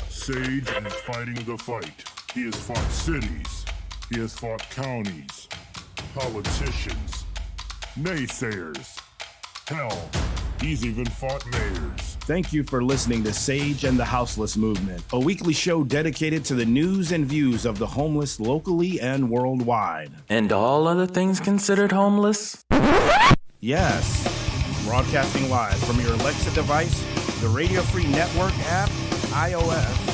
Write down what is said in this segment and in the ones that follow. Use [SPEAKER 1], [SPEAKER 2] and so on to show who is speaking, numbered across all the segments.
[SPEAKER 1] Sage is fighting the fight. He has fought cities. He has fought counties, politicians, naysayers. Hell, he's even fought mayors.
[SPEAKER 2] Thank you for listening to Sage and the Houseless Movement, a weekly show dedicated to the news and views of the homeless locally and worldwide.
[SPEAKER 3] And all other things considered homeless?
[SPEAKER 2] Yes. Broadcasting live from your Alexa device, the Radio Free Network app, iOS,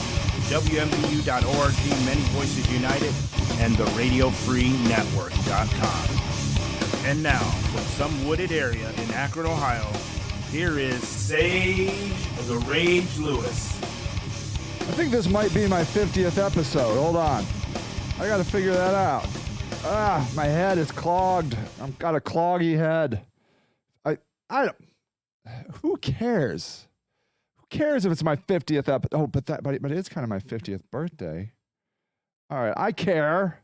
[SPEAKER 2] WMVU.org, Many Voices United, and the RadioFreeNetwork.com. And now, from some wooded area in Akron, Ohio, here is Sage the Rage Lewis.
[SPEAKER 4] I think this might be my 50th episode. Hold on. I got to figure that out. My head is clogged. I've got a cloggy head. I don't. Who cares? Who cares if it's my 50th episode? Oh, but it's kind of my 50th birthday. All right, I care.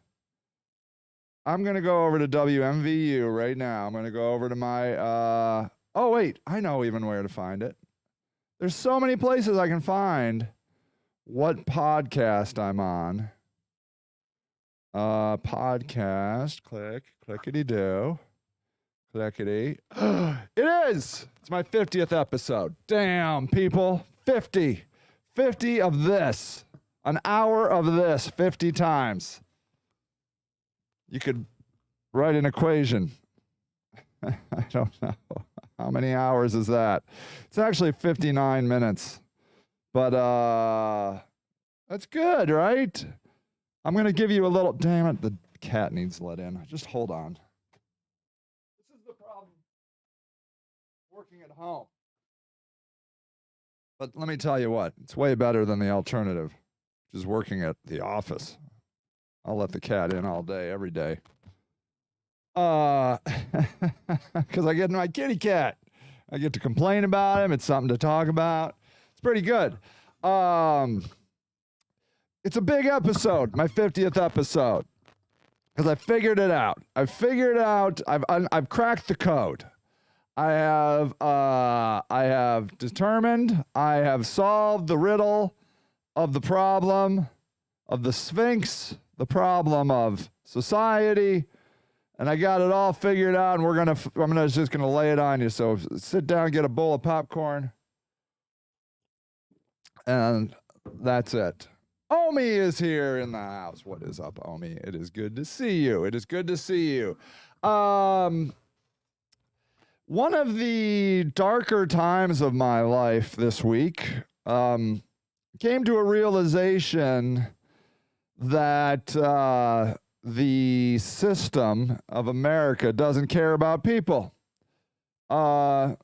[SPEAKER 4] I'm going to go over to WMVU right now. I'm going to go over to my, oh, wait, I know even where to find it. There's so many places I can find what podcast I'm on. Podcast, clickety-do, clickety. It is! It's my 50th episode. Damn, people. 50 of this. An hour of this 50 times. You could write an equation. I don't know. How many hours is that? It's actually 59 minutes. But that's good, right? I'm going to give you a little... Damn it, the cat needs let in. Just hold on. This is the problem working at home. But let me tell you what. It's way better than the alternative, which is working at the office. I'll let the cat in all day, every day. Because I get my kitty cat. I get to complain about him. It's something to talk about. It's pretty good. It's a big episode, my 50th episode, because I figured it out. I've cracked the code. I have determined, I have solved the riddle of the problem of the Sphinx, the problem of society, and I got it all figured out, and I'm just gonna lay it on you. So sit down, get a bowl of popcorn, and that's it. Omi is here in the house. What is up, Omi? It is good to see you. It is good to see you. One of the darker times of my life this week came to a realization that the system of America doesn't care about people. Okay,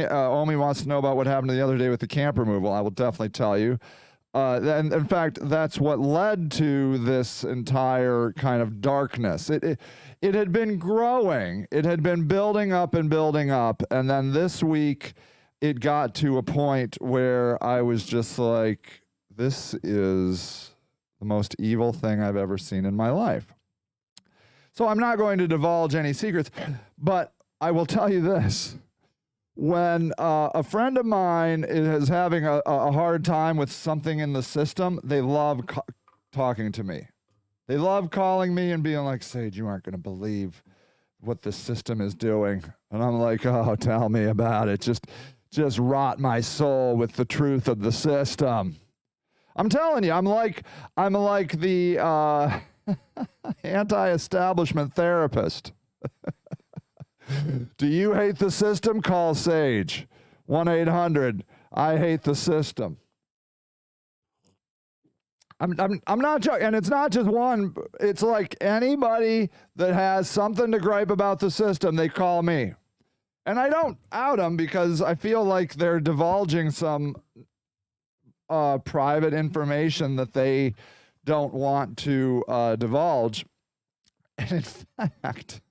[SPEAKER 4] Omi wants to know about what happened the other day with the camp removal. I will definitely tell you. And in fact, that's what led to this entire kind of darkness. It had been growing. It had been building up, and then this week it got to a point where I was just like, this is the most evil thing I've ever seen in my life. So I'm not going to divulge any secrets, but I will tell you this. When a friend of mine is having a hard time with something in the system, they love talking to me. They love calling me and being like, Sage, you aren't going to believe what the system is doing. And I'm like, oh, tell me about it. Just rot my soul with the truth of the system. I'm telling you, I'm like the anti-establishment therapist. Do you hate the system? Call Sage. 1-800-I-HATE-THE-SYSTEM. I'm not joking, and it's not just one. It's like anybody that has something to gripe about the system, they call me. And I don't out them because I feel like they're divulging some private information that they don't want to divulge. And in fact...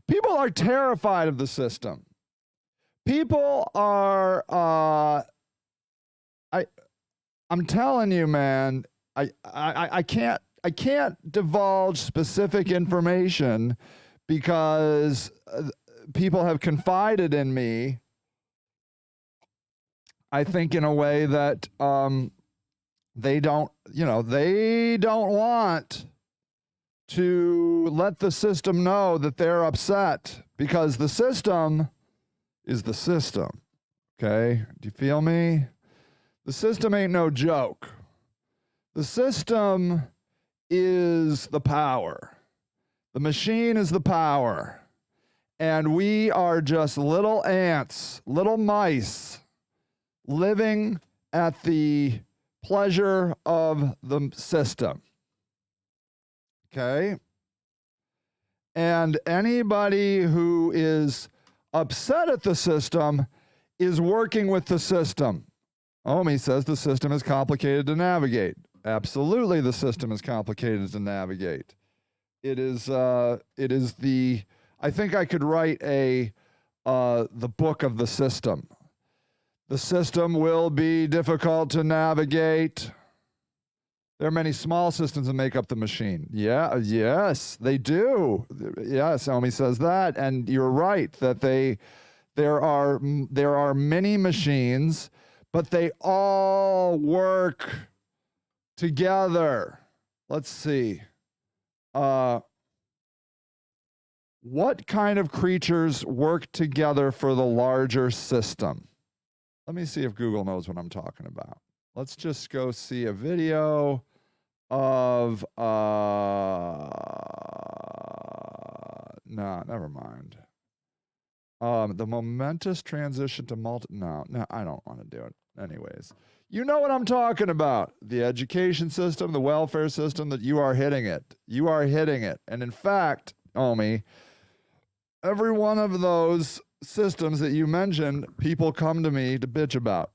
[SPEAKER 4] people are terrified of the system. People are, I'm telling you, man, I can't divulge specific information because people have confided in me I think in a way that they don't want to let the system know that they're upset, because the system is the system. Okay? Do you feel me? The system ain't no joke. The system is the power. The machine is the power. And we are just little ants, little mice, living at the pleasure of the system. Okay? And anybody who is upset at the system is working with the system. Omi says the system is complicated to navigate. Absolutely, the system is complicated to navigate. It is the, I think I could write the book of the system. The system will be difficult to navigate. There are many small systems that make up the machine. Yeah, yes, they do. Yes, Omi says that, and you're right that there are many machines, but they all work together. Let's see. What kind of creatures work together for the larger system? Let me see if Google knows what I'm talking about. Let's just go see a video of no, never mind. The momentous transition to no, I don't want to do it. Anyways, you know what I'm talking about. The education system, the welfare system, that you are hitting it. You are hitting it. And in fact, Omi, every one of those systems that you mentioned, people come to me to bitch about.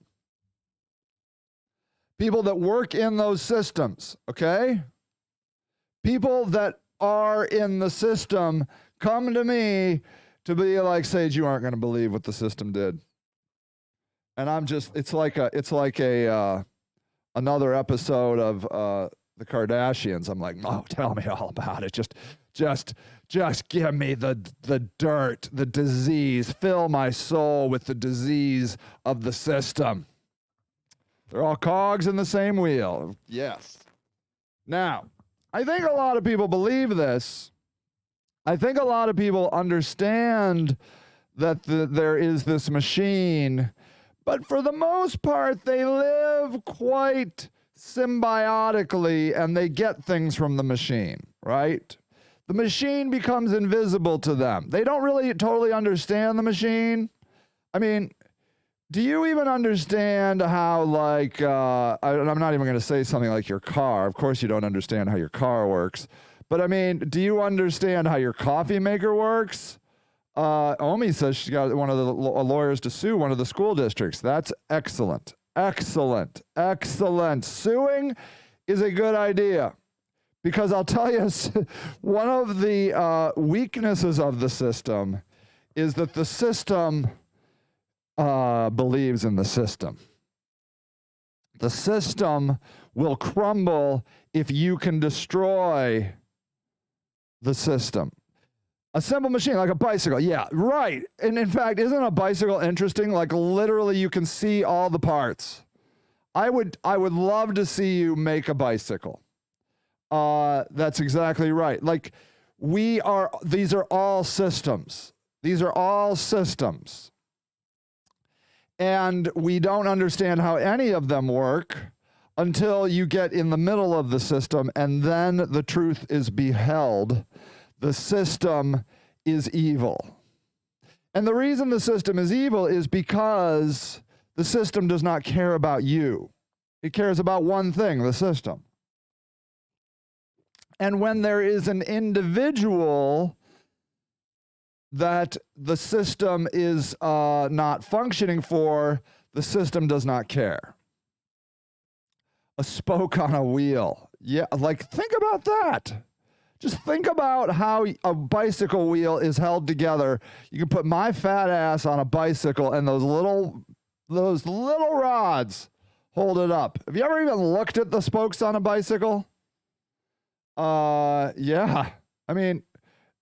[SPEAKER 4] People that work in those systems, okay? People that are in the system come to me to be like, Sage, you aren't going to believe what the system did. And I'm just, it's like another episode of the Kardashians. I'm like, oh, tell me all about it. Just give me the dirt, the disease. Fill my soul with the disease of the system. They're all cogs in the same wheel. Yes. Now, I think a lot of people believe this. I think a lot of people understand that there is this machine, but for the most part, they live quite symbiotically and they get things from the machine, right? The machine becomes invisible to them. They don't really totally understand the machine. I mean, do you even understand how, like, I'm not even going to say something like your car. Of course you don't understand how your car works. But, I mean, do you understand how your coffee maker works? Omi says she's got one of the lawyers to sue one of the school districts. That's excellent. Excellent. Excellent. Suing is a good idea. Because I'll tell you, one of the weaknesses of the system is that the system believes in the system. The system will crumble if you can destroy the system. A simple machine like a bicycle. Yeah, right. And in fact, isn't a bicycle interesting? Like literally you can see all the parts. I would love to see you make a bicycle. That's exactly right. Like these are all systems. These are all systems. And we don't understand how any of them work until you get in the middle of the system, and then the truth is beheld. The system is evil. And the reason the system is evil is because the system does not care about you. It cares about one thing, the system. And when there is an individual that the system is not functioning for, the system does not care. A spoke on a wheel. Yeah, like think about that. Just think about how a bicycle wheel is held together. You can put my fat ass on a bicycle and those little rods hold it up. Have you ever even looked at the spokes on a bicycle? Yeah. I mean,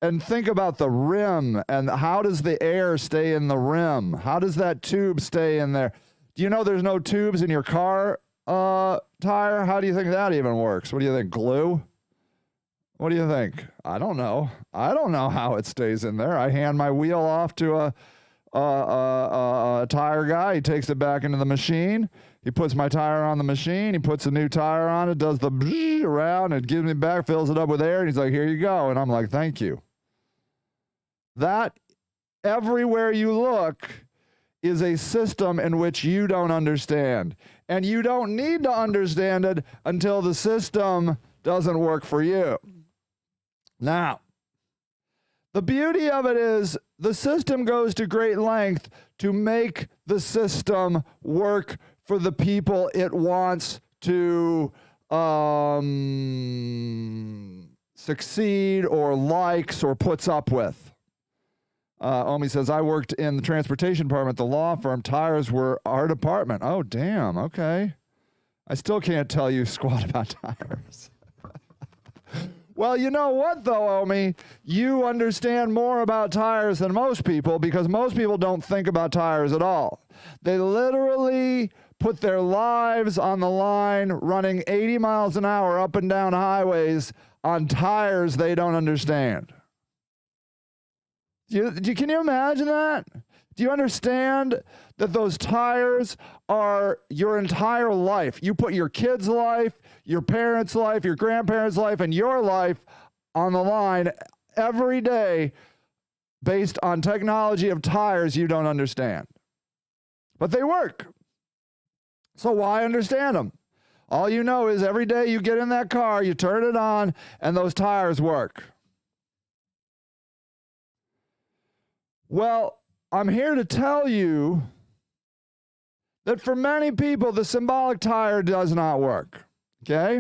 [SPEAKER 4] and think about the rim and how does the air stay in the rim? How does that tube stay in there? Do you know there's no tubes in your car tire? How do you think that even works? What do you think, glue? What do you think? I don't know. I don't know how it stays in there. I hand my wheel off to a tire guy. He takes it back into the machine. He puts my tire on the machine. He puts a new tire on it, does the around, and gives me back, fills it up with air, and he's like, here you go. And I'm like, thank you. That, everywhere you look, is a system in which you don't understand. And you don't need to understand it until the system doesn't work for you. Now, the beauty of it is the system goes to great length to make the system work for the people it wants to succeed or likes or puts up with. Omi says, I worked in the transportation department at the law firm. Tires were our department. Oh, damn. Okay. I still can't tell you squat about tires. Well, you know what, though, Omi? You understand more about tires than most people because most people don't think about tires at all. They literally put their lives on the line running 80 miles an hour up and down highways on tires they don't understand. Can you imagine that? Do you understand that those tires are your entire life? You put your kid's life, your parents' life, your grandparents' life, and your life on the line every day based on technology of tires you don't understand. But they work. So why understand them? All you know is every day you get in that car, you turn it on, and those tires work. Well, I'm here to tell you that for many people, the symbolic tire does not work. Okay?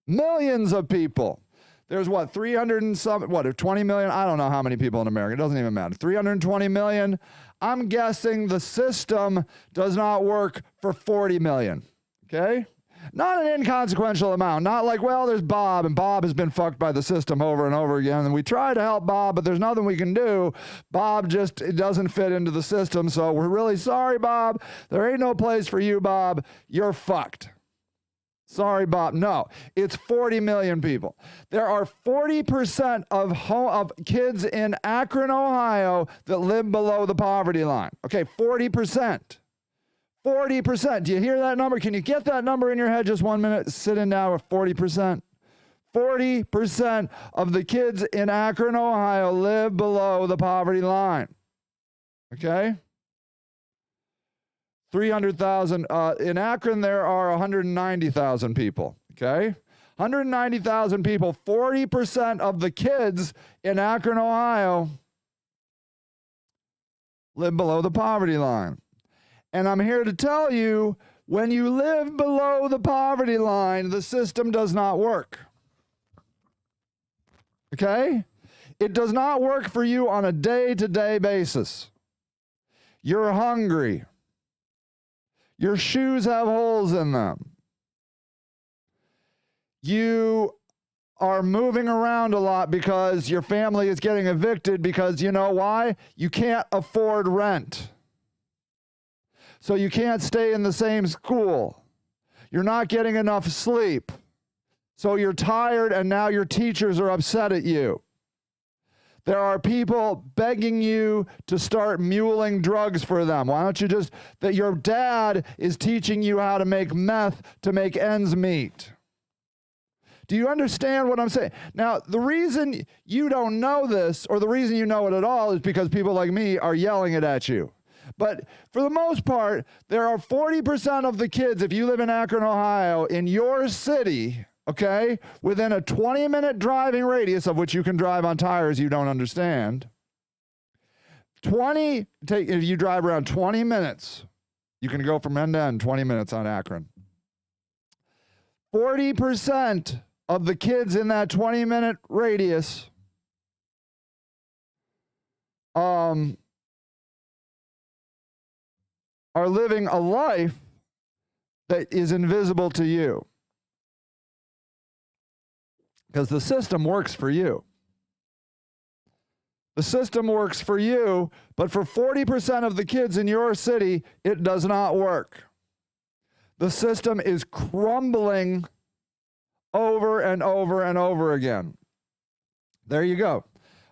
[SPEAKER 4] Millions of people. There's 300 and some, 20 million? I don't know how many people in America. It doesn't even matter. 320 million. I'm guessing the system does not work for 40 million. Okay? Not an inconsequential amount. Not like, well, there's Bob, and Bob has been fucked by the system over and over again, and we try to help Bob, but there's nothing we can do. Bob just doesn't fit into the system, so we're really sorry, Bob. There ain't no place for you, Bob. You're fucked. Sorry, Bob. No, it's 40 million people. There are 40% of kids in Akron, Ohio that live below the poverty line. Okay, 40%. 40%. Do you hear that number? Can you get that number in your head just 1 minute? Sit in now with 40%. 40% of the kids in Akron, Ohio live below the poverty line. Okay? 300,000. In Akron, there are 190,000 people. Okay? 190,000 people. 40% of the kids in Akron, Ohio live below the poverty line. And I'm here to tell you, when you live below the poverty line, the system does not work. Okay? It does not work for you on a day-to-day basis. You're hungry. Your shoes have holes in them. You are moving around a lot because your family is getting evicted because you know why? You can't afford rent. So you can't stay in the same school. You're not getting enough sleep. So you're tired and now your teachers are upset at you. There are people begging you to start muling drugs for them. Why don't you just, that your dad is teaching you how to make meth to make ends meet. Do you understand what I'm saying? Now, the reason you don't know this, or the reason you know it at all, is because people like me are yelling it at you. But for the most part, there are 40% of the kids, if you live in Akron, Ohio, in your city, okay, within a 20-minute driving radius of which you can drive on tires you don't understand. If you drive around 20 minutes, you can go from end to end 20 minutes on Akron. 40% of the kids in that 20-minute radius are living a life that is invisible to you. Because the system works for you. The system works for you, but for 40% of the kids in your city, it does not work. The system is crumbling over and over and over again. There you go.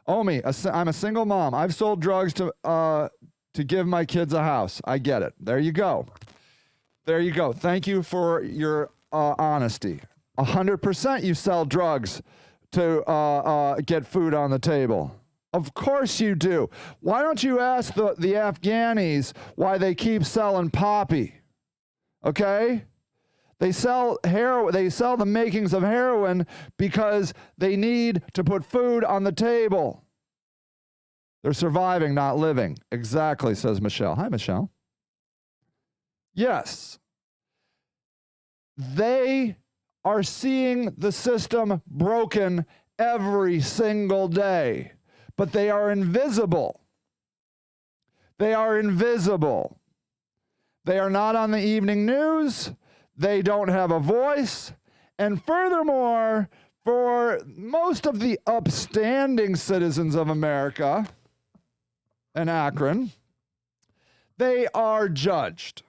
[SPEAKER 4] Omi, I'm a single mom. I've sold drugs to give my kids a house. I get it. There you go. There you go. Thank you for your honesty. 100% you sell drugs to get food on the table. Of course you do. Why don't you ask the Afghanis why they keep selling poppy? Okay? They sell the makings of heroin because they need to put food on the table. They're surviving, not living. Exactly, says Michelle. Hi, Michelle. Yes. They are seeing the system broken every single day, but they are invisible. They are invisible. They are not on the evening news. They don't have a voice. And furthermore, for most of the upstanding citizens of America and Akron, they are judged.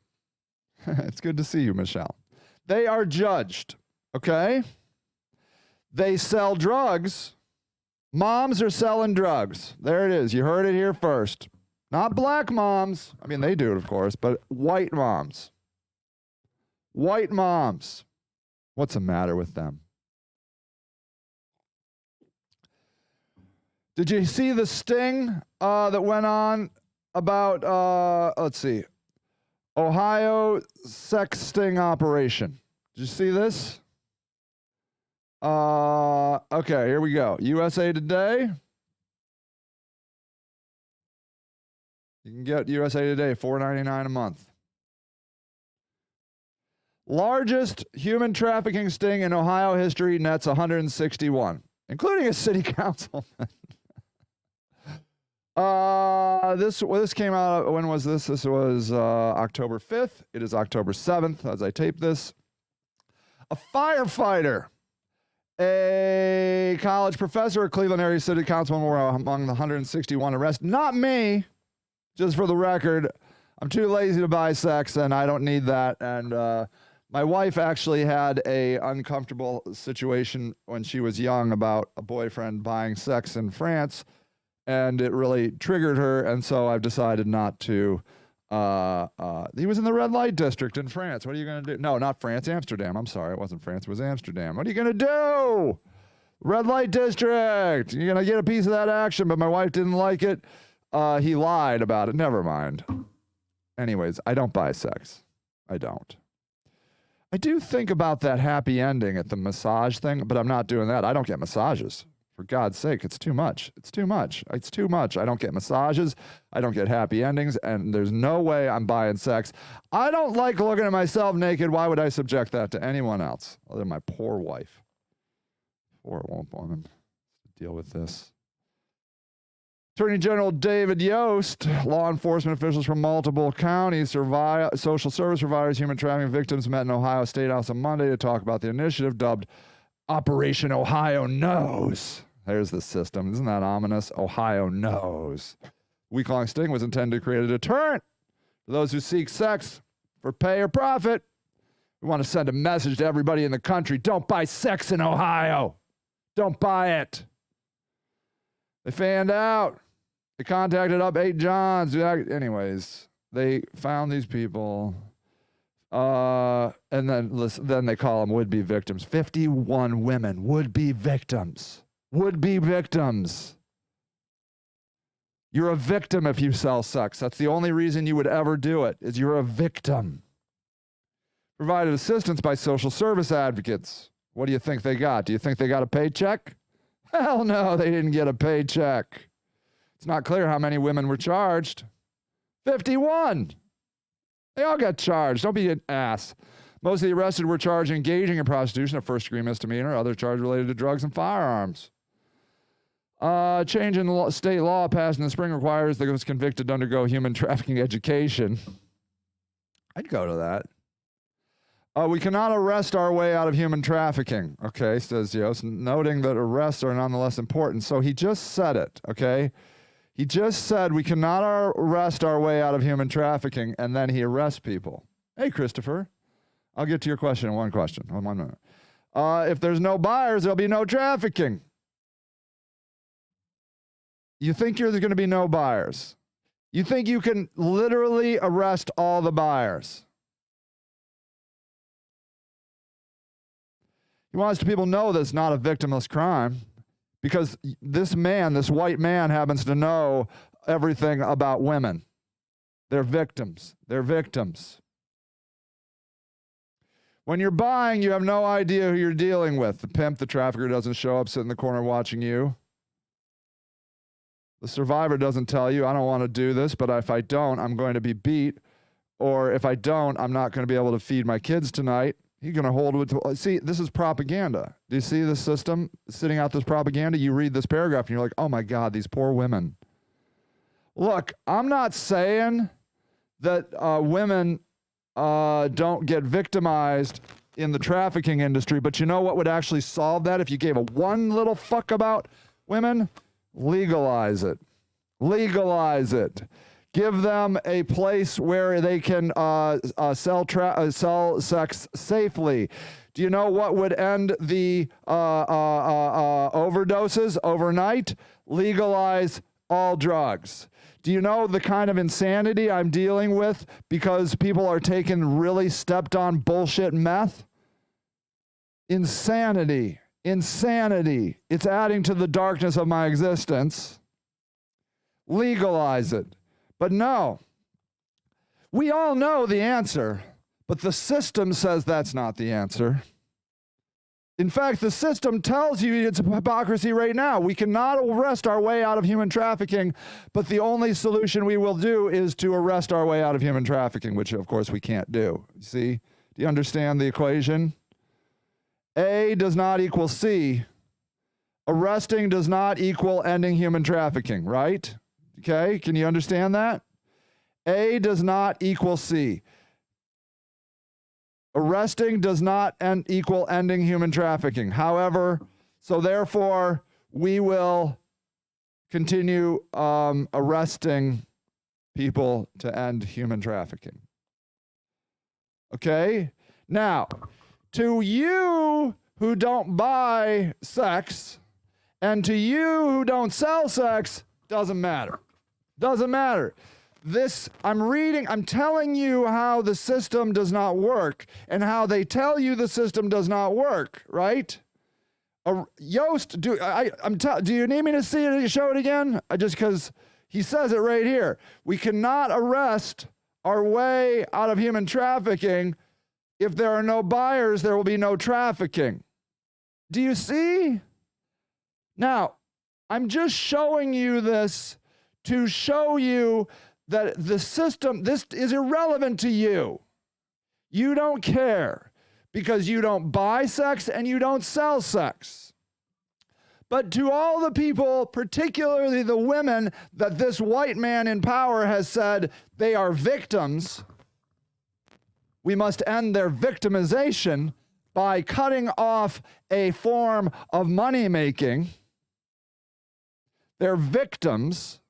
[SPEAKER 4] It's good to see you, Michelle. They are judged, okay? They sell drugs. Moms are selling drugs. There it is. You heard it here first. Not black moms. I mean, they do it, of course, but white moms. White moms. What's the matter with them? Did you see the sting that went on about, let's see, Ohio sex sting operation? Did you see this? Okay, here we go. USA Today. You can get USA Today, $4.99 a month. Largest human trafficking sting in Ohio history nets 161, including a city councilman. This came out, when was this? This was October 5th. It is October 7th as I tape this. A firefighter, a college professor, a Cleveland area city councilman were among the 161 arrested. Not me, just for the record. I'm too lazy to buy sex, and I don't need that. And my wife actually had a uncomfortable situation when she was young about a boyfriend buying sex in France, and it really triggered her, and so I've decided not to. He was in the red light district in France. What are you going to do? No, not France, Amsterdam. I'm sorry, it wasn't France, it was Amsterdam. What are you going to do? Red light district. You're going to get a piece of that action, but my wife didn't like it. He lied about it. Never mind. Anyways, I don't buy sex. I don't. I do think about that happy ending at the massage thing, but I'm not doing that. I don't get massages. For God's sake, it's too much. It's too much. It's too much. I don't get massages. I don't get happy endings, and there's no way I'm buying sex. I don't like looking at myself naked. Why would I subject that to anyone else other than my poor wife? Poor woman. Deal with this. Attorney General David Yost, law enforcement officials from multiple counties, social service providers, human trafficking victims met in Ohio State House on Monday to talk about the initiative dubbed Operation Ohio Knows. There's the system. Isn't that ominous? Ohio Knows. Week-long sting was intended to create a deterrent for those who seek sex for pay or profit. We want to send a message to everybody in the country. Don't buy sex in Ohio. Don't buy it. They fanned out. They contacted up 8 Johns. Anyways, they found these people. And then they call them would-be victims. 51 women, would-be victims. Would-be victims. You're a victim if you sell sex. That's the only reason you would ever do it, is you're a victim. Provided assistance by social service advocates. What do you think they got? Do you think they got a paycheck? Hell no, they didn't get a paycheck. It's not clear how many women were charged. 51. They all got charged. Don't be an ass. Most of the arrested were charged engaging in prostitution, a first-degree misdemeanor. Other charges related to drugs and firearms. Change in state law passed in the spring requires those convicted to undergo human trafficking education. I'd go to that. We cannot arrest our way out of human trafficking, okay, says Yost, noting that arrests are nonetheless important. So he just said it, okay? He just said we cannot arrest our way out of human trafficking, and then he arrests people. Hey, Christopher, I'll get to your question in one question. 1 minute. If there's no buyers, there'll be no trafficking. You think there's going to be no buyers? You think you can literally arrest all the buyers? He wants people to know that it's not a victimless crime because this man, this white man, happens to know everything about women. They're victims. They're victims. When you're buying, you have no idea who you're dealing with. The pimp, the trafficker doesn't show up, sit in the corner watching you. The survivor doesn't tell you, I don't want to do this, but if I don't, I'm going to be beat. Or if I don't, I'm not going to be able to feed my kids tonight. He's going to hold it. See, this is propaganda. Do you see the system sitting out this propaganda? You read this paragraph and you're like, oh my God, these poor women. Look, I'm not saying that women don't get victimized in the trafficking industry, but you know what would actually solve that if you gave a one little fuck about women? Legalize it. Legalize it. Give them a place where they can sell sex safely. Do you know what would end the overdoses overnight? Legalize all drugs. Do you know the kind of insanity I'm dealing with because people are taking really stepped on bullshit meth? Insanity. Insanity. It's adding to the darkness of my existence. Legalize it. But no, we all know the answer, but the system says that's not the answer. In fact, the system tells you it's a hypocrisy right now. We cannot arrest our way out of human trafficking, but the only solution we will do is to arrest our way out of human trafficking, which of course we can't do. See? Do you understand the equation? A does not equal C. Arresting does not equal ending human trafficking, right? Okay, can you understand that? A does not equal C. Arresting does not equal ending human trafficking. However, so therefore, we will continue arresting people to end human trafficking. Okay? Now, to you who don't buy sex and to you who don't sell sex, doesn't matter. Doesn't matter. I'm telling you how the system does not work and how they tell you the system does not work, right? Yost, do you need me to see it, show it again? Just because he says it right here. We cannot arrest our way out of human trafficking. If there are no buyers, there will be no trafficking. Do you see? Now, I'm just showing you this to show you that the system, this is irrelevant to you. You don't care because you don't buy sex and you don't sell sex. But to all the people, particularly the women that this white man in power has said they are victims, we must end their victimization by cutting off a form of money making. They're victims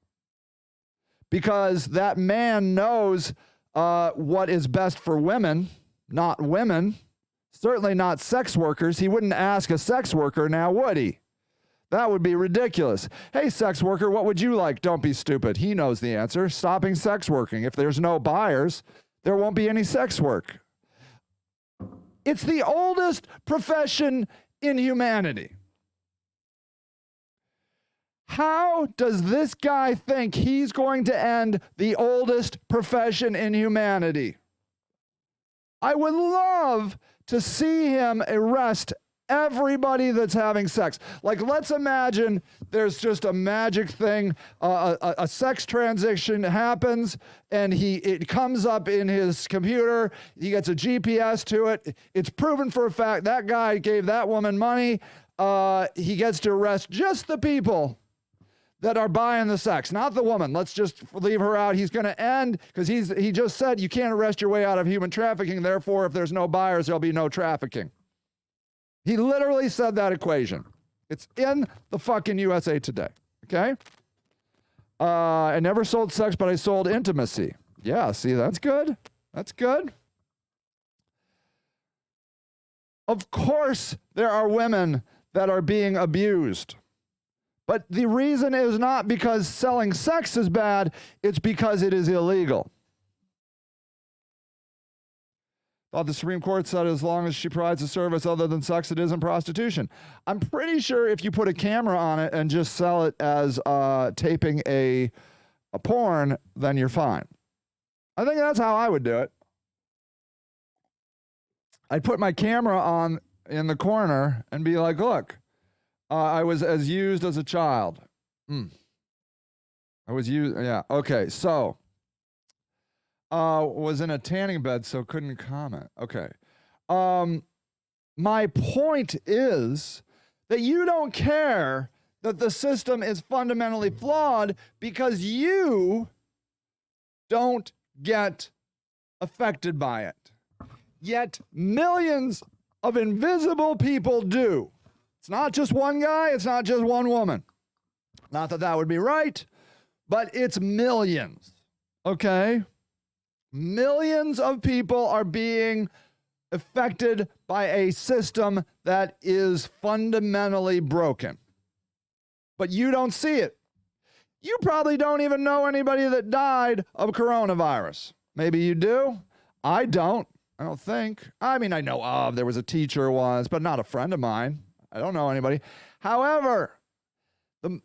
[SPEAKER 4] because that man knows what is best for women, not women, certainly not sex workers. He wouldn't ask a sex worker now, would he? That would be ridiculous. Hey, sex worker, what would you like? Don't be stupid. He knows the answer. Stopping sex working. If there's no buyers, there won't be any sex work. It's the oldest profession in humanity. How does this guy think he's going to end the oldest profession in humanity? I would love to see him arrest everybody that's having sex. Like, let's imagine there's just a magic thing, a sex transition happens, and it comes up in his computer. He gets a GPS to it. It's proven for a fact that guy gave that woman money. He gets to arrest just the people that are buying the sex, not the woman. Let's just leave her out. He's going to end, because he just said you can't arrest your way out of human trafficking. Therefore, if there's no buyers, there'll be no trafficking. He literally said that equation. It's in the fucking USA Today, okay? I never sold sex, but I sold intimacy. Yeah, see, that's good. That's good. Of course, there are women that are being abused. But the reason is not because selling sex is bad, it's because it is illegal. Thought the Supreme Court said as long as she provides a service other than sex, it isn't prostitution. I'm pretty sure if you put a camera on it and just sell it as taping a porn, then you're fine. I think that's how I would do it. I'd put my camera on in the corner and be like, look, I was as used as a child. I was used, yeah. Okay, so was in a tanning bed, so couldn't comment. Okay. My point is that you don't care that the system is fundamentally flawed because you don't get affected by it. Yet millions of invisible people do. It's not just one guy, it's not just one woman. Not that that would be right, but it's millions, okay? Millions of people are being affected by a system that is fundamentally broken. But you don't see it. You probably don't even know anybody that died of coronavirus. Maybe you do. I don't think. I mean, I know of, there was a teacher once, but not a friend of mine. I don't know anybody. However,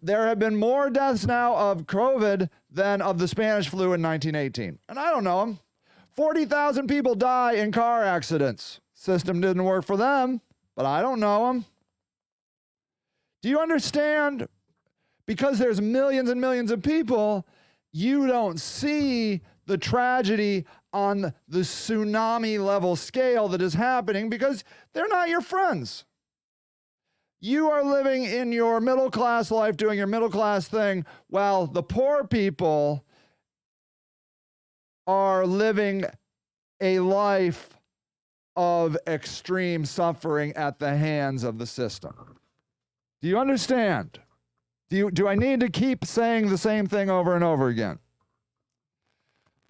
[SPEAKER 4] there have been more deaths now of COVID than of the Spanish flu in 1918. And I don't know them. 40,000 people die in car accidents. System didn't work for them, but I don't know them. Do you understand? Because there's millions and millions of people, you don't see the tragedy on the tsunami level scale that is happening because they're not your friends. You are living in your middle class life, doing your middle class thing, while the poor people are living a life of extreme suffering at the hands of the system. Do you understand? Do I need to keep saying the same thing over and over again?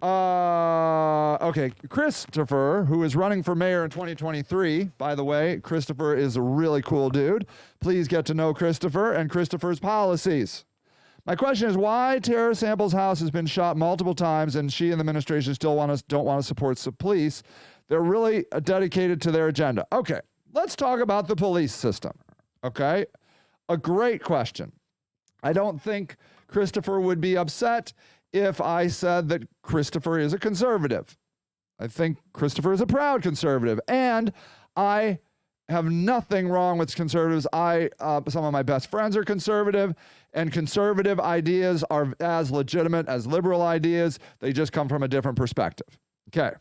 [SPEAKER 4] Okay, Christopher, who is running for mayor in 2023, by the way, Christopher is a really cool dude. Please get to know Christopher and Christopher's policies. My question is why Tara Sample's house has been shot multiple times and she and the administration still don't want to support the police. They're really dedicated to their agenda. Okay, let's talk about the police system. Okay, a great question. I don't think Christopher would be upset if I said that Christopher is a conservative. I think Christopher is a proud conservative, and I have nothing wrong with conservatives. Some of my best friends are conservative, and conservative ideas are as legitimate as liberal ideas. They just come from a different perspective. Okay,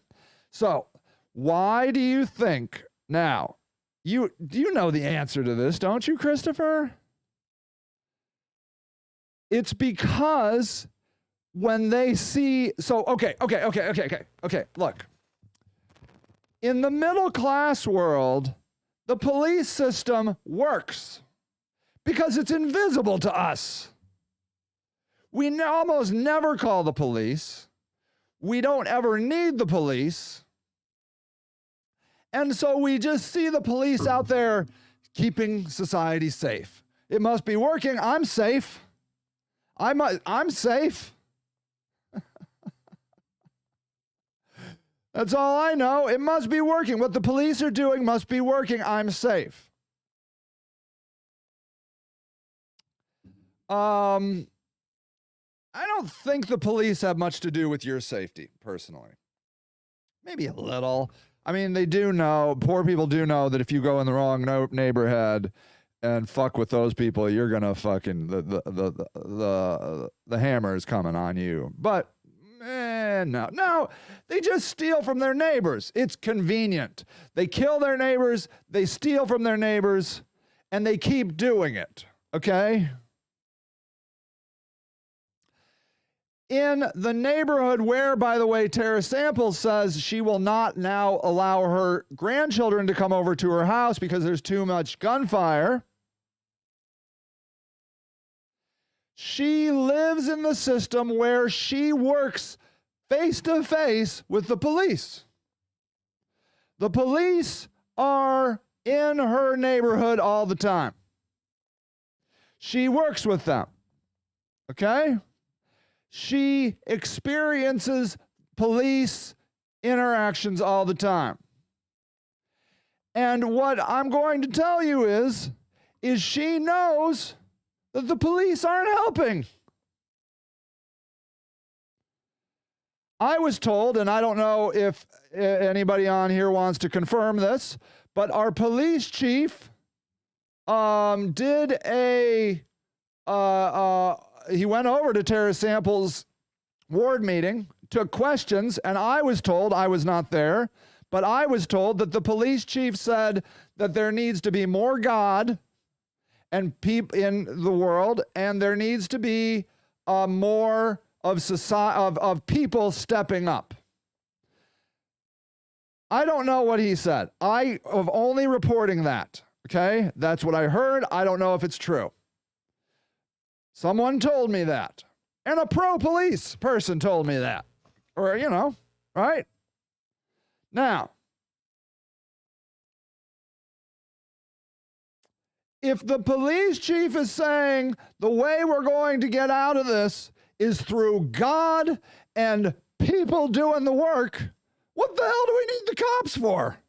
[SPEAKER 4] so why do you think now? Do you know the answer to this, don't you, Christopher? It's because when they see, okay, look. In the middle class world, the police system works because it's invisible to us. We almost never call the police. We don't ever need the police. And so we just see the police out there keeping society safe. It must be working. I'm safe. I'm safe. That's all I know. It must be working. What the police are doing must be working. I'm safe. I don't think the police have much to do with your safety, personally. Maybe a little. I mean, they do know, poor people do know that if you go in the wrong neighborhood and fuck with those people, you're gonna fucking, the hammer is coming on you. But no, they just steal from their neighbors. It's convenient. They kill their neighbors, they steal from their neighbors, and they keep doing it, okay? In the neighborhood where, by the way, Tara Samples says she will not now allow her grandchildren to come over to her house because there's too much gunfire, She lives in the system where she works face to face with the police. The police are in her neighborhood all the time. She works with them. Okay? She experiences police interactions all the time. And what I'm going to tell you is she knows that the police aren't helping. I was told, and I don't know if anybody on here wants to confirm this, but our police chief did he went over to Tara Sample's ward meeting, took questions, and I was told, I was not there, but I was told that the police chief said that there needs to be more God and people in the world, and there needs to be more of society, of people stepping up. I don't know what he said. I am only reporting that. Okay, that's what I heard. I don't know if it's true. Someone told me that, and a pro-police person told me that, or right now. If the police chief is saying the way we're going to get out of this is through God and people doing the work, what the hell do we need the cops for?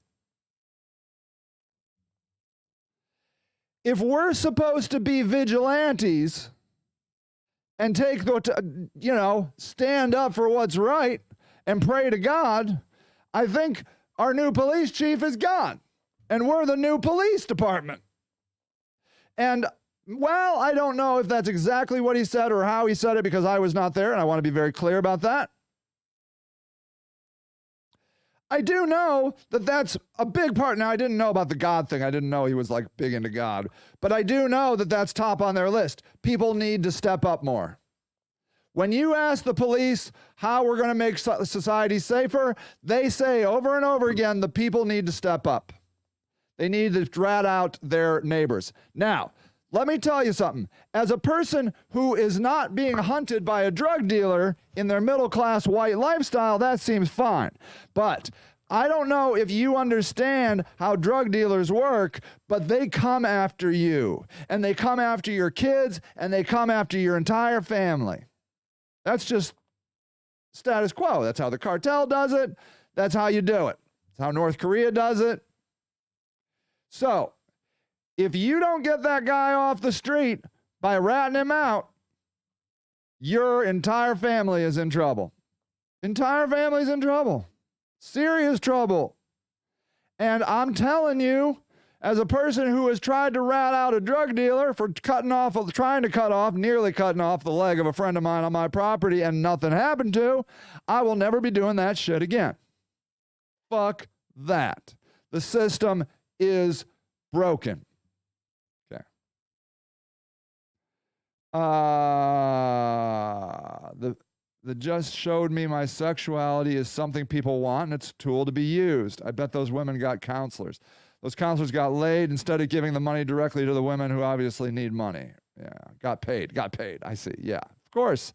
[SPEAKER 4] If we're supposed to be vigilantes and take stand up for what's right and pray to God, I think our new police chief is gone, and we're the new police department. And, well, I don't know if that's exactly what he said or how he said it, because I was not there, and I want to be very clear about that. I do know that that's a big part. Now, I didn't know about the God thing. I didn't know he was like big into God. But I do know that that's top on their list. People need to step up more. When you ask the police how we're going to make society safer, they say over and over again, the people need to step up. They need to rat out their neighbors. Now, let me tell you something. As a person who is not being hunted by a drug dealer in their middle-class white lifestyle, that seems fine. But I don't know if you understand how drug dealers work, but they come after you. And they come after your kids, and they come after your entire family. That's just status quo. That's how the cartel does it. That's how you do it. That's how North Korea does it. So, if you don't get that guy off the street by ratting him out, your entire family is in trouble. Entire family's in trouble. Serious trouble. And I'm telling you, as a person who has tried to rat out a drug dealer for nearly cutting off the leg of a friend of mine on my property and nothing happened to, I will never be doing that shit again. Fuck that. The system is broken. Okay. The just showed me my sexuality is something people want, and it's a tool to be used. I bet those women got counselors. Those counselors got laid instead of giving the money directly to the women who obviously need money. Yeah, got paid. I see. Yeah, of course,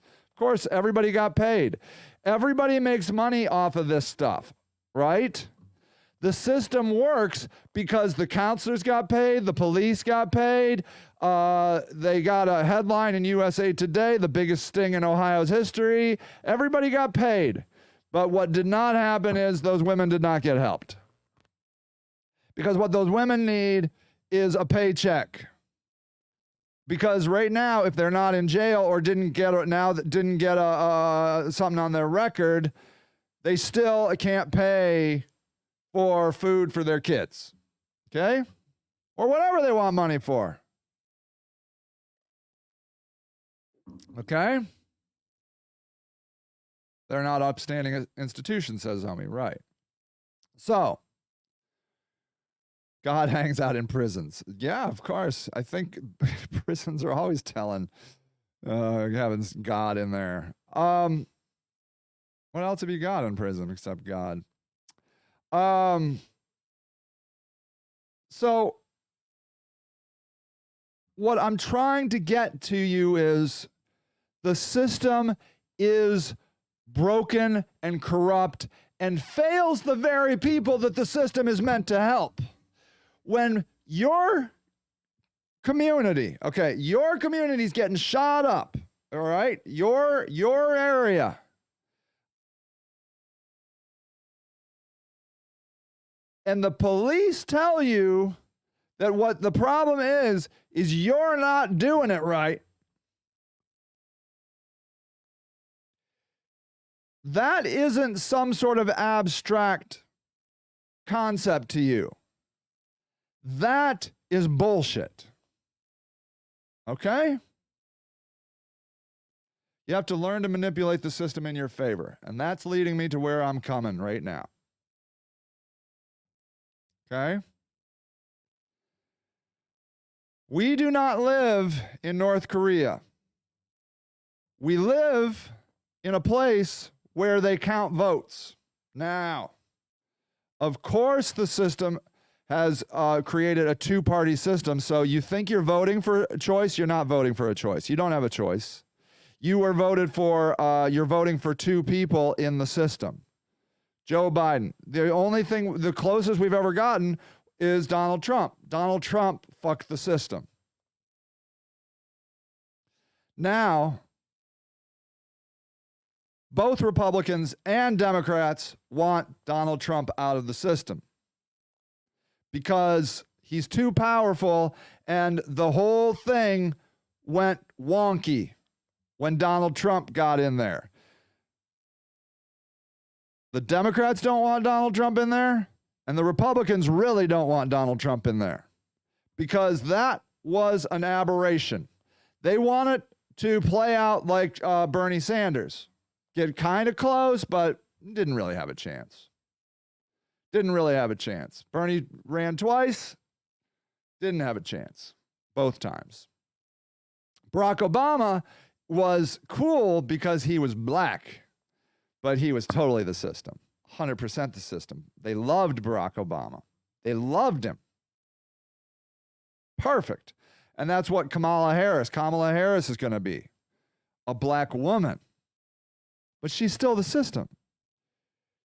[SPEAKER 4] everybody got paid. Everybody makes money off of this stuff, right? The system works because the counselors got paid, the police got paid. They got a headline in USA Today, the biggest sting in Ohio's history. Everybody got paid. But what did not happen is those women did not get helped. Because what those women need is a paycheck. Because right now, if they're not in jail or didn't get something on their record, they still can't pay for food for their kids. Okay? Or whatever they want money for. Okay? They're not upstanding institutions, says Homie. Right. So, God hangs out in prisons. Yeah, of course. I think prisons are always telling having God in there. What else have you got in prison except God? So what I'm trying to get to you is The system is broken and corrupt and fails the very people that the system is meant to help. When your community, your community's getting shot up, all right? Your area. And the police tell you that what the problem is you're not doing it right. That isn't some sort of abstract concept to you. That is bullshit. Okay? You have to learn to manipulate the system in your favor. And that's leading me to where I'm coming right now. Okay? We do not live in North Korea. We live in a place where they count votes. Now, of course, the system has created a two-party system. So you think you're voting for a choice, you're not voting for a choice. You don't have a choice. You were voted for, you're voting for two people in the system. Joe Biden. The only thing, the closest we've ever gotten is Donald Trump. Donald Trump fucked the system. Now, both Republicans and Democrats want Donald Trump out of the system because he's too powerful, and the whole thing went wonky when Donald Trump got in there. The Democrats don't want Donald Trump in there, and the Republicans really don't want Donald Trump in there because that was an aberration. They want it to play out like Bernie Sanders. Get kind of close, but didn't really have a chance. Didn't really have a chance. Bernie ran twice, didn't have a chance both times. Barack Obama was cool because he was black, but he was totally the system, 100% the system. They loved Barack Obama. They loved him. Perfect. And that's what Kamala Harris is going to be, a black woman. But she's still the system.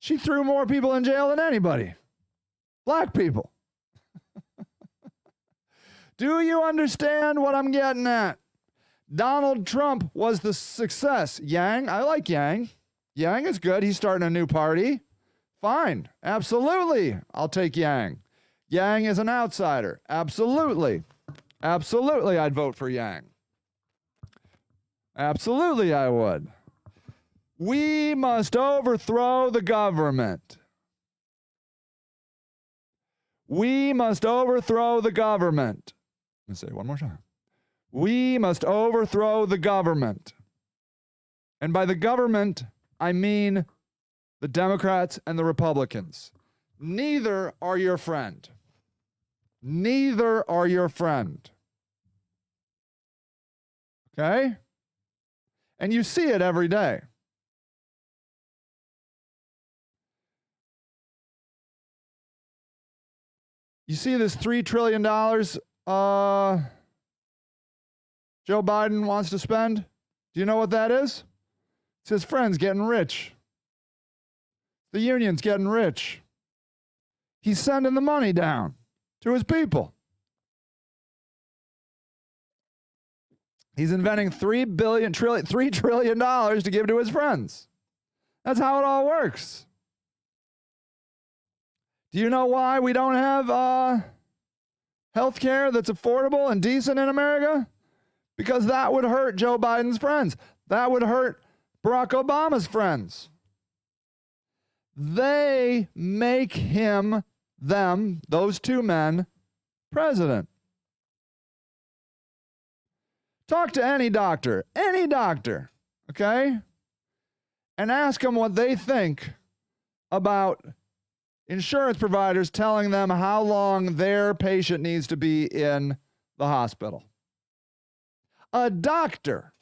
[SPEAKER 4] She threw more people in jail than anybody. Black people. Do you understand what I'm getting at? Donald Trump was the success. Yang, I like Yang. Yang is good. He's starting a new party. Fine. Absolutely. I'll take Yang. Yang is an outsider. Absolutely. Absolutely, I'd vote for Yang. Absolutely, I would. We must overthrow the government. We must overthrow the government. Let me say it one more time. We must overthrow the government. And by the government, I mean the Democrats and the Republicans. Neither are your friend. Neither are your friend. Okay? And you see it every day. You see this $3 trillion Joe Biden wants to spend? Do you know what that is? It's his friends getting rich. The union's getting rich. He's sending the money down to his people. He's inventing $3 trillion to give to his friends. That's how it all works. Do you know why we don't have health care that's affordable and decent in America? Because that would hurt Joe Biden's friends. That would hurt Barack Obama's friends. They make those two men, president. Talk to any doctor, okay? And ask them what they think about insurance providers telling them how long their patient needs to be in the hospital. A doctor,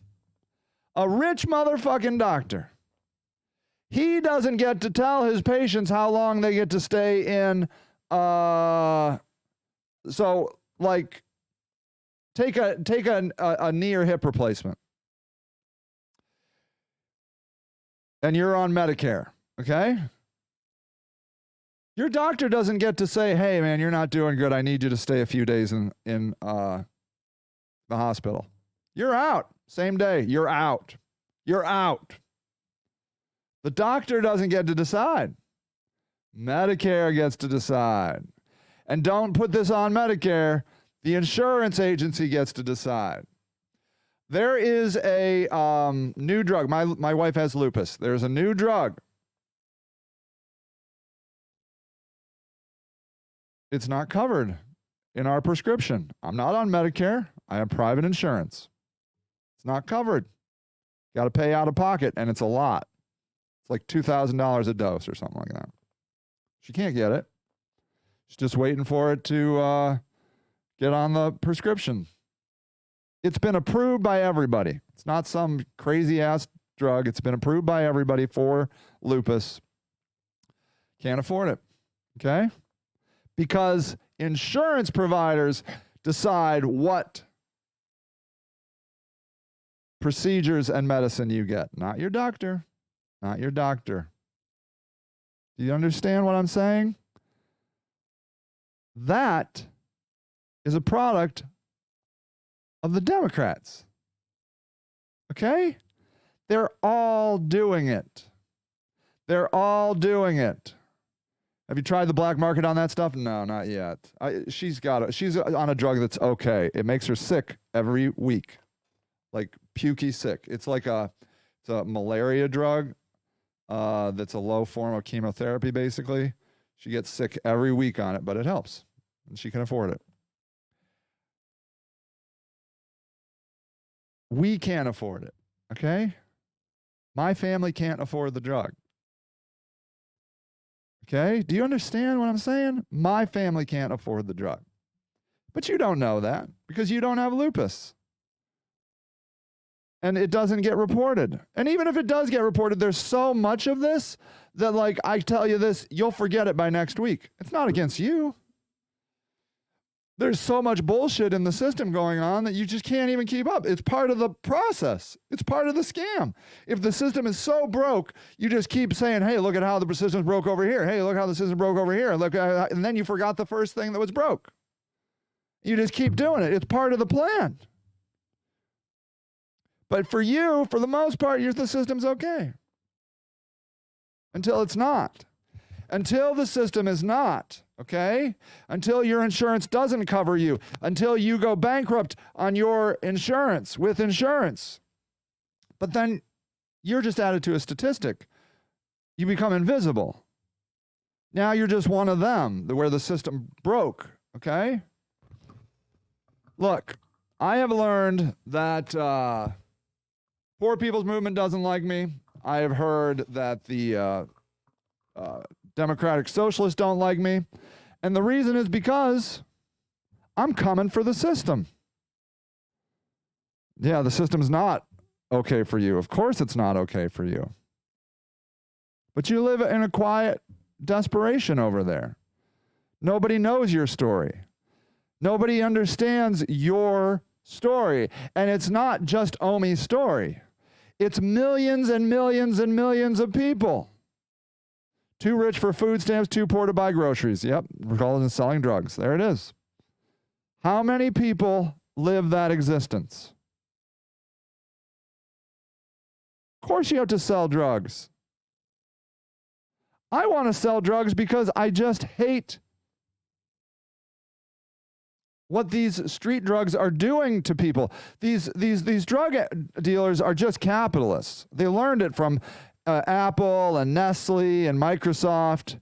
[SPEAKER 4] a rich motherfucking doctor, he doesn't get to tell his patients how long they get to stay in. So, like, take a knee or hip replacement. and you're on Medicare, okay? Your doctor doesn't get to say, hey, man, you're not doing good. I need you to stay a few days in the hospital. You're out. Same day. You're out. You're out. The doctor doesn't get to decide. Medicare gets to decide. And don't put this on Medicare. The insurance agency gets to decide. There is a new drug. My wife has lupus. There's a new drug. It's not covered in our prescription. I'm not on Medicare. I have private insurance. It's not covered. Got to pay out of pocket, and it's a lot. It's like $2,000 a dose or something like that. She can't get it. She's just waiting for it to get on the prescription. It's been approved by everybody. It's not some crazy-ass drug. It's been approved by everybody for lupus. Can't afford it, okay? Because insurance providers decide what procedures and medicine you get, not your doctor, not your doctor. Do you understand what I'm saying? That is a product of the Democrats. Okay? They're all doing it. They're all doing it. Have you tried the black market on that stuff? No, not yet. She's on a drug that's okay. It makes her sick every week. Like pukey sick. It's a malaria drug that's a low form of chemotherapy, basically. She gets sick every week on it, but it helps. And she can afford it. We can't afford it, okay? My family can't afford the drug. Okay? Do you understand what I'm saying? My family can't afford the drug. But you don't know that because you don't have lupus. And it doesn't get reported. And even if it does get reported, there's so much of this that, like, I tell you this, you'll forget it by next week. It's not against you. There's so much bullshit in the system going on that you just can't even keep up. It's part of the process. It's part of the scam. If the system is so broke, you just keep saying, hey, look at how the system broke over here. Hey, look how the system broke over here. Look, and then you forgot the first thing that was broke. You just keep doing it. It's part of the plan. But for you, for the most part, the system's okay. Until it's not. Until the system is not, okay? Until your insurance doesn't cover you. Until you go bankrupt on your insurance, with insurance. But then you're just added to a statistic. You become invisible. Now you're just one of them, where the system broke, okay? Look, I have learned that Poor People's Movement doesn't like me. I have heard that the Democratic Socialists don't like me. And the reason is because I'm coming for the system. Yeah, the system's not okay for you. Of course it's not okay for you. But you live in a quiet desperation over there. Nobody knows your story. Nobody understands your story. And it's not just Omi's story. It's millions and millions and millions of people. Too rich for food stamps, too poor to buy groceries. Yep, we're calling it selling drugs. There it is. How many people live that existence? Of course you have to sell drugs. I want to sell drugs because I just hate what these street drugs are doing to people. These drug dealers are just capitalists. They learned it from Apple and Nestle and Microsoft.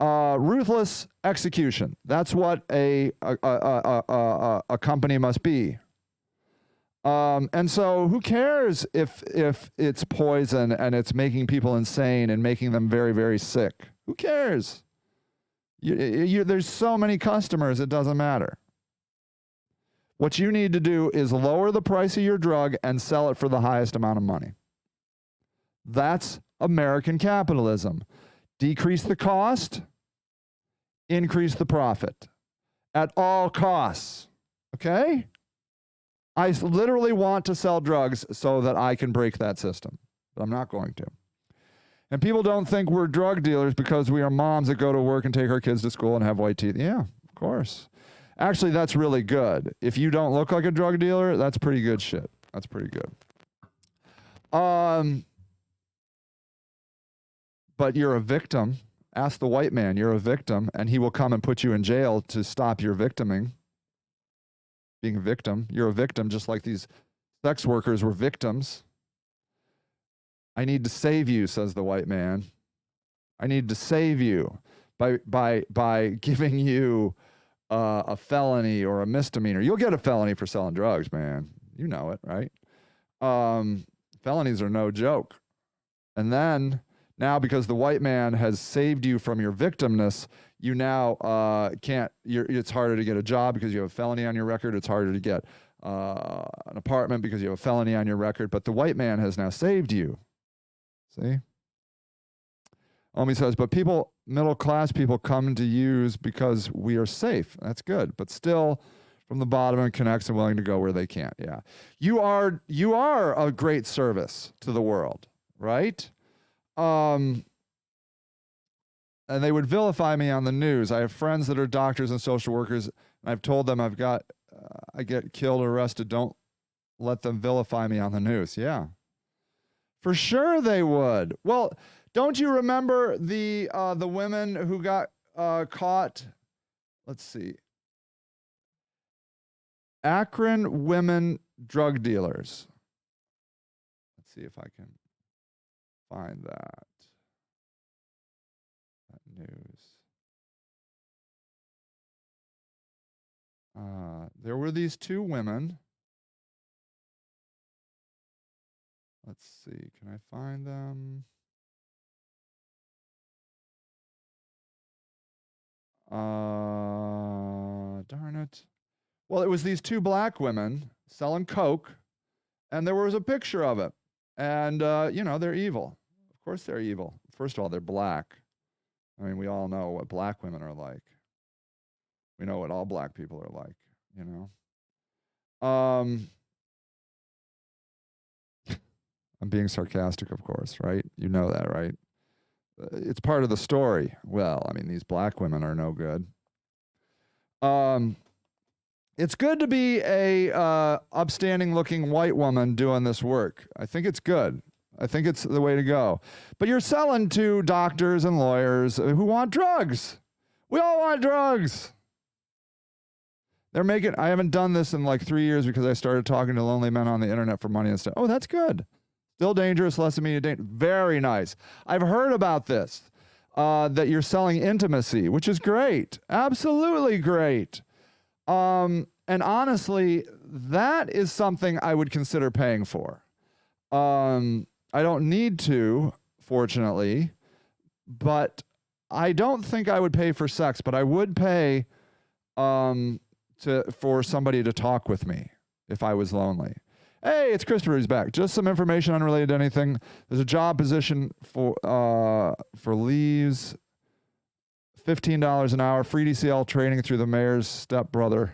[SPEAKER 4] Ruthless execution. That's what a company must be. And so who cares if it's poison and it's making people insane and making them very, very sick? Who cares? There's so many customers, it doesn't matter. What you need to do is lower the price of your drug and sell it for the highest amount of money. That's American capitalism. Decrease the cost, increase the profit at all costs. Okay? I literally want to sell drugs so that I can break that system, but I'm not going to. And people don't think we're drug dealers because we are moms that go to work and take our kids to school and have white teeth. Yeah, of course. Actually, that's really good. If you don't look like a drug dealer, that's pretty good shit. That's pretty good. But you're a victim. Ask the white man, you're a victim, and he will come and put you in jail to stop your victiming. Being a victim. You're a victim just like these sex workers were victims. I need to save you, says the white man. I need to save you by giving you a felony or a misdemeanor. You'll get a felony for selling drugs, man. You know it, right? Felonies are no joke. And then now, because the white man has saved you from your victimness, you now it's harder to get a job because you have a felony on your record. It's harder to get an apartment because you have a felony on your record. But the white man has now saved you. See? Omi says, but middle class people come to use because we are safe. That's good. But still, from the bottom and connects and willing to go where they can't. Yeah. You are a great service to the world, right? And they would vilify me on the news. I have friends that are doctors and social workers, and I've told them I get killed or arrested. Don't let them vilify me on the news. Yeah. For sure they would. Well, don't you remember the women who got caught? Let's see. Akron women drug dealers. Let's see if I can find that news. There were these two women. Let's see. Can I find them? Darn it. Well, it was these two black women selling coke, and there was a picture of it. And, they're evil. Of course they're evil. First of all, they're black. I mean, we all know what black women are like. We know what all black people are like, I'm being sarcastic, of course, right? You know that, right? It's part of the story. Well, I mean, these black women are no good. It's good to be a upstanding-looking white woman doing this work. I think it's good. I think it's the way to go. But you're selling to doctors and lawyers who want drugs. We all want drugs. I haven't done this in like 3 years because I started talking to lonely men on the internet for money and stuff. Oh, that's good. Still dangerous, less immediate danger. Very nice. I've heard about this, that you're selling intimacy, which is great. Absolutely great. And honestly, that is something I would consider paying for. I don't need to, fortunately, but I don't think I would pay for sex, but I would pay for somebody to talk with me if I was lonely. Hey, it's Christopher. He's back. Just some information unrelated to anything. There's a job position for leaves, $15 an hour, free DCL training through the mayor's stepbrother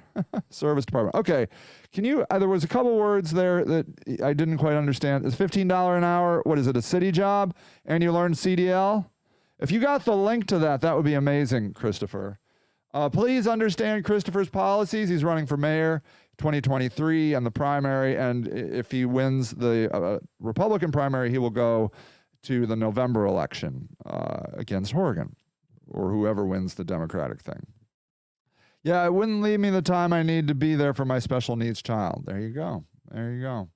[SPEAKER 4] service department. Okay, can you? There was a couple words there that I didn't quite understand. It's $15 an hour. What is it? A city job? And you learn CDL? If you got the link to that, that would be amazing, Christopher. Please understand Christopher's policies. He's running for mayor 2023 and the primary, and if he wins the Republican primary, he will go to the November election against Horgan or whoever wins the Democratic thing. Yeah, it wouldn't leave me the time I need to be there for my special needs child. There you go. There you go.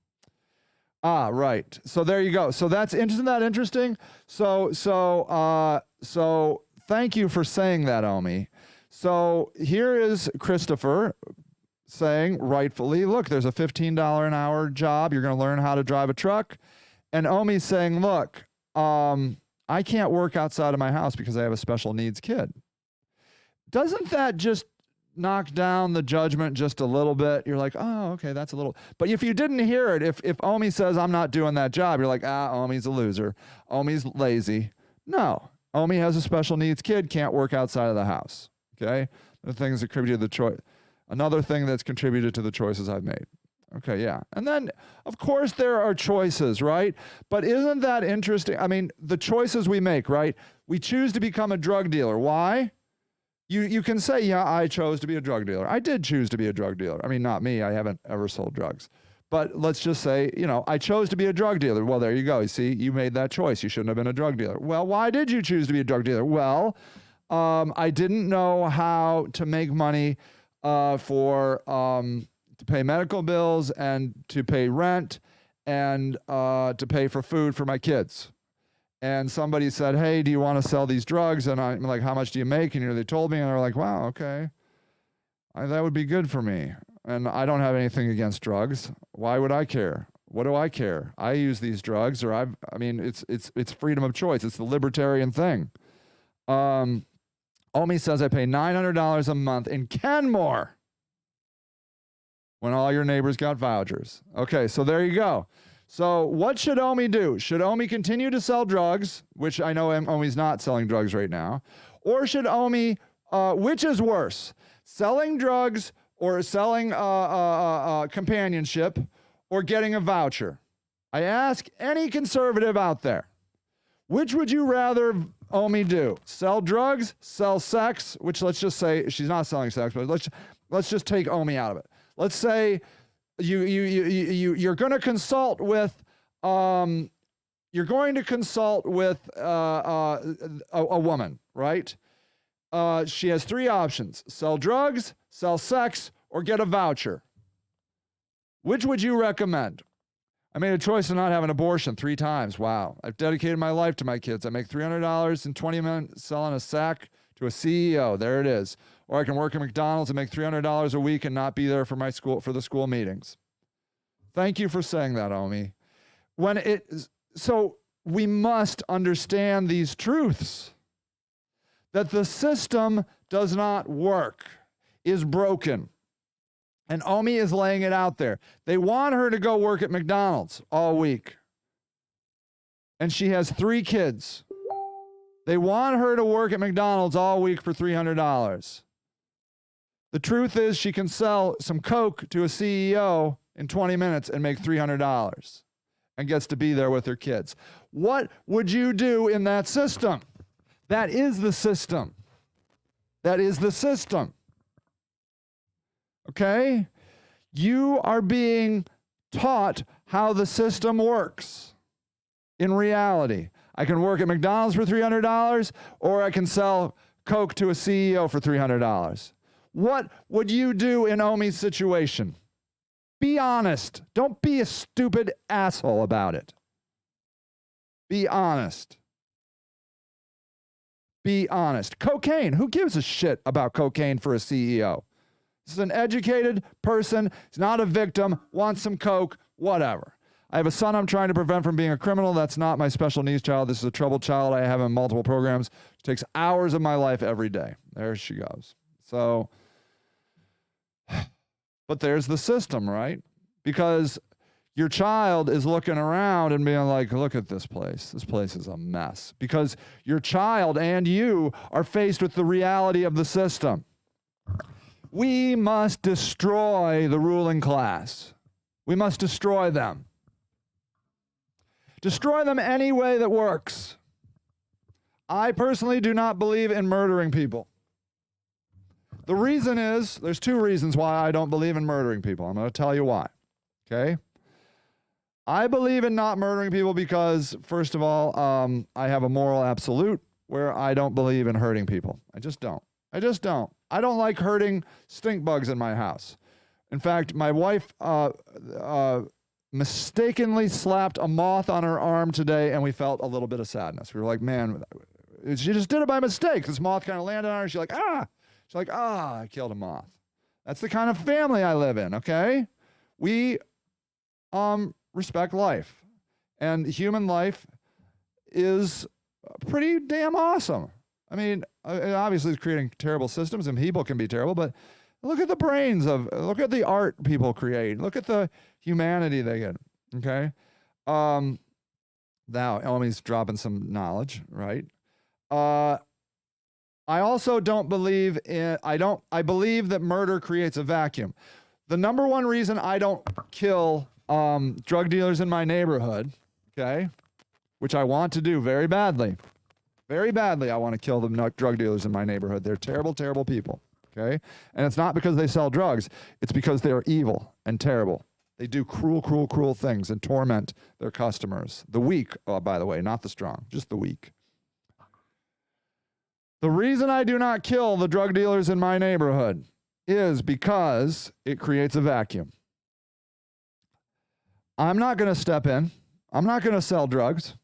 [SPEAKER 4] Ah, right. So there you go. So isn't that interesting? So thank you for saying that, Omi. So here is Christopher saying, rightfully, look, there's a $15 an hour job. You're going to learn how to drive a truck. And Omi's saying, look, I can't work outside of my house because I have a special needs kid. Doesn't that just knock down the judgment just a little bit? You're like, oh, okay, that's a little. But if you didn't hear it, if Omi says, I'm not doing that job, you're like, Omi's a loser. Omi's lazy. No, Omi has a special needs kid, can't work outside of the house. Okay? The things that contributed to the choice. Another thing that's contributed to the choices I've made. Okay, yeah. And then, of course, there are choices, right? But isn't that interesting? I mean, the choices we make, right? We choose to become a drug dealer. Why? You can say, yeah, I chose to be a drug dealer. I did choose to be a drug dealer. I mean, not me. I haven't ever sold drugs. But let's just say, I chose to be a drug dealer. Well, there you go. You see, you made that choice. You shouldn't have been a drug dealer. Well, why did you choose to be a drug dealer? Well, I didn't know how to make money to pay medical bills and to pay rent and to pay for food for my kids. And somebody said, hey, do you want to sell these drugs? And I'm like, how much do you make? And they told me, and they're like, wow, okay. That would be good for me. And I don't have anything against drugs. Why would I care? What do I care? I use these drugs, or it's freedom of choice. It's the libertarian thing. Omi says I pay $900 a month in Kenmore when all your neighbors got vouchers. Okay, so there you go. So what should Omi do? Should Omi continue to sell drugs, which I know Omi's not selling drugs right now, or should Omi, which is worse, selling drugs or selling companionship or getting a voucher? I ask any conservative out there, which would you rather Omi do? Sell drugs, sell sex, which let's just say she's not selling sex, but let's just take Omi out of it. Let's say you're going to consult with a woman, right? She has three options: sell drugs, sell sex, or get a voucher. Which would you recommend? I made a choice of not having an abortion 3 times. Wow. I've dedicated my life to my kids. I make $300 in 20 minutes selling a sack to a CEO. There it is. Or I can work at McDonald's and make $300 a week and not be there for the school meetings. Thank you for saying that, Omi. So we must understand these truths. That the system does not work, is broken. And Omi is laying it out there. They want her to go work at McDonald's all week. And she has 3 kids. They want her to work at McDonald's all week for $300. The truth is she can sell some Coke to a CEO in 20 minutes and make $300 and gets to be there with her kids. What would you do in that system? That is the system. That is the system. Okay? You are being taught how the system works in reality. I can work at McDonald's for $300, or I can sell Coke to a CEO for $300. What would you do in Omi's situation? Be honest. Don't be a stupid asshole about it. Be honest. Be honest. Cocaine. Who gives a shit about cocaine for a CEO? This is an educated person. He's not a victim. Wants some Coke. Whatever. I have a son I'm trying to prevent from being a criminal. That's not my special needs child. This is a troubled child. I have in multiple programs. It takes hours of my life every day. There she goes. So, but there's the system, right? Because your child is looking around and being like, look at this place. This place is a mess. Because your child and you are faced with the reality of the system. We must destroy the ruling class. We must destroy them. Destroy them any way that works. I personally do not believe in murdering people. The reason is, there's 2 reasons why I don't believe in murdering people. I'm going to tell you why. Okay? I believe in not murdering people because, first of all, I have a moral absolute where I don't believe in hurting people. I just don't. I don't like hurting stink bugs in my house. In fact, my wife mistakenly slapped a moth on her arm today, and we felt a little bit of sadness. We were like, man, she just did it by mistake. This moth kind of landed on her. She's like, ah. She's like, I killed a moth. That's the kind of family I live in, okay? We respect life. And human life is pretty damn awesome. I mean, obviously it's creating terrible systems, and people can be terrible, but look at the look at the art people create. Look at the humanity they get, okay? Now, Omi's dropping some knowledge, right? I also don't believe I believe that murder creates a vacuum. The number one reason I don't kill drug dealers in my neighborhood, okay, which I want to do very badly. Very badly, I want to kill the drug dealers in my neighborhood. They're terrible, terrible people, okay? And it's not because they sell drugs. It's because they are evil and terrible. They do cruel, cruel, cruel things and torment their customers. The weak, by the way, not the strong, just the weak. The reason I do not kill the drug dealers in my neighborhood is because it creates a vacuum. I'm not going to step in. I'm not going to sell drugs.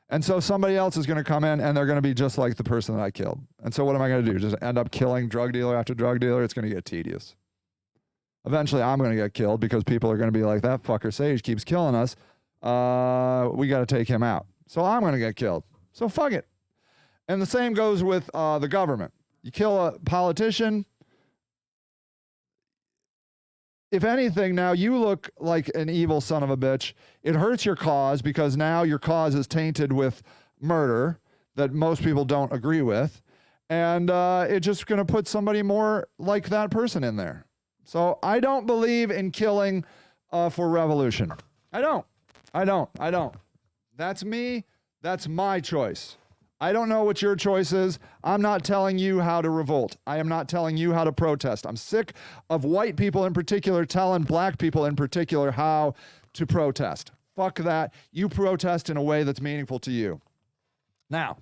[SPEAKER 4] And so somebody else is going to come in and they're going to be just like the person that I killed. And so what am I going to do? Just end up killing drug dealer after drug dealer? It's going to get tedious. Eventually I'm going to get killed because people are going to be like, that fucker Sage keeps killing us. We got to take him out. So I'm going to get killed. So fuck it. And the same goes with the government. You kill a politician. If anything, now you look like an evil son of a bitch. It hurts your cause because now your cause is tainted with murder that most people don't agree with. And it's just going to put somebody more like that person in there. So I don't believe in killing for revolution. I don't. That's me. That's my choice. I don't know what your choice is. I'm not telling you how to revolt. I am not telling you how to protest. I'm sick of white people in particular telling black people in particular how to protest. Fuck that. You protest in a way that's meaningful to you. Now,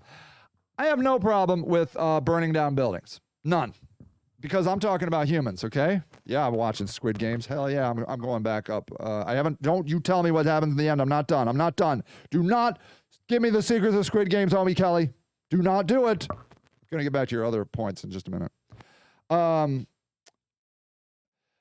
[SPEAKER 4] I have no problem with burning down buildings. None. Because I'm talking about humans, okay? Yeah, I'm watching Squid Games. Hell yeah, I'm going back up. Don't you tell me what happens in the end. I'm not done. Do not give me the secrets of Squid Games, homie Kelly. Do not do it. I'm going to get back to your other points in just a minute. I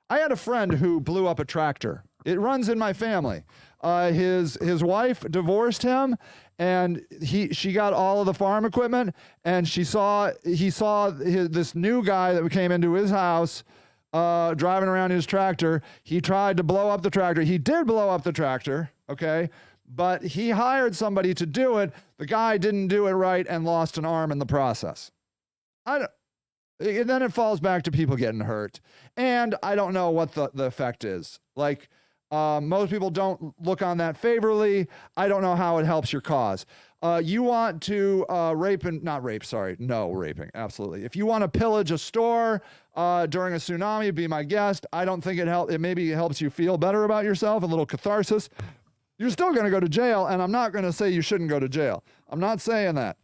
[SPEAKER 4] had a friend who blew up a tractor. It runs in my family. His wife divorced him, and she got all of the farm equipment, and he saw this new guy that came into his house driving around his tractor. He tried to blow up the tractor. He did blow up the tractor, okay? But he hired somebody to do it. The guy didn't do it right and lost an arm in the process. And then it falls back to people getting hurt. And I don't know what the effect is. Like, most people don't look on that favorably. I don't know how it helps your cause. You want to raping, absolutely. If you want to pillage a store during a tsunami, be my guest. I don't think it maybe helps you feel better about yourself, a little catharsis. You're still going to go to jail, and I'm not going to say you shouldn't go to jail. I'm not saying that.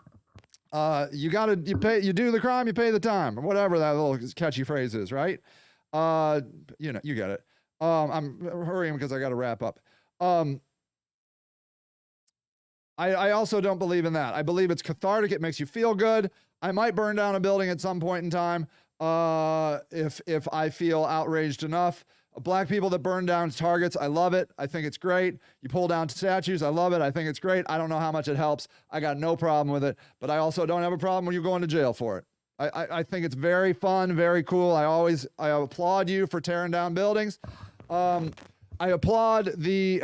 [SPEAKER 4] You do the crime, you pay the time, or whatever that little catchy phrase is, right? You get it. I'm hurrying because I got to wrap up. I also don't believe in that. I believe it's cathartic. It makes you feel good. I might burn down a building at some point in time if I feel outraged enough. Black people that burn down targets, I love it. I think it's great. You pull down statues, I love it. I think it's great. I don't know how much it helps. I got no problem with it, but I also don't have a problem when you're going to jail for it. I think it's very fun, very cool. I applaud you for tearing down buildings. I applaud the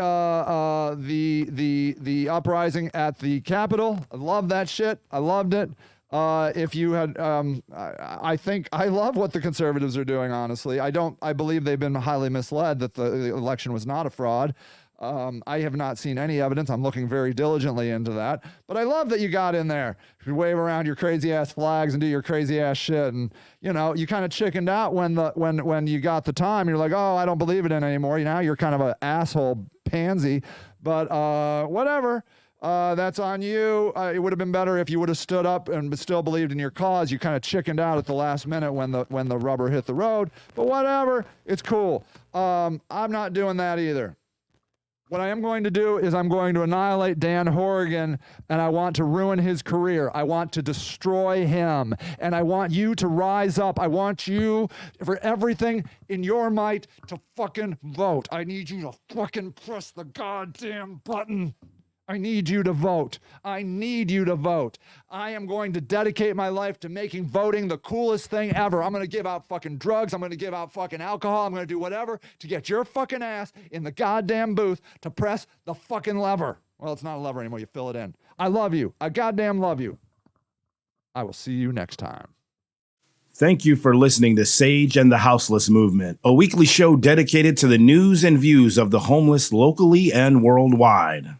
[SPEAKER 4] uprising at the Capitol. I love that shit. I loved it. If you had, I think I love what the conservatives are doing, honestly. I believe they've been highly misled that the election was not a fraud. I have not seen any evidence. I'm looking very diligently into that. But I love that you got in there. You wave around your crazy ass flags and do your crazy ass shit. And, you kind of chickened out when you got the time. You're like, oh, I don't believe it in anymore. Now you're kind of an asshole pansy. But whatever. That's on you. It would have been better if you would have stood up and still believed in your cause. You kind of chickened out at the last minute when the rubber hit the road. But whatever. It's cool. I'm not doing that either. What I am going to do is I'm going to annihilate Dan Horrigan, and I want to ruin his career. I want to destroy him, and I want you to rise up. I want you, for everything in your might, to fucking vote. I need you to fucking press the goddamn button. I need you to vote. I need you to vote. I am going to dedicate my life to making voting the coolest thing ever. I'm going to give out fucking drugs. I'm going to give out fucking alcohol. I'm going to do whatever to get your fucking ass in the goddamn booth to press the fucking lever. Well, it's not a lever anymore. You fill it in. I love you. I goddamn love you. I will see you next time.
[SPEAKER 2] Thank you for listening to Sage and the Houseless Movement, a weekly show dedicated to the news and views of the homeless locally and worldwide.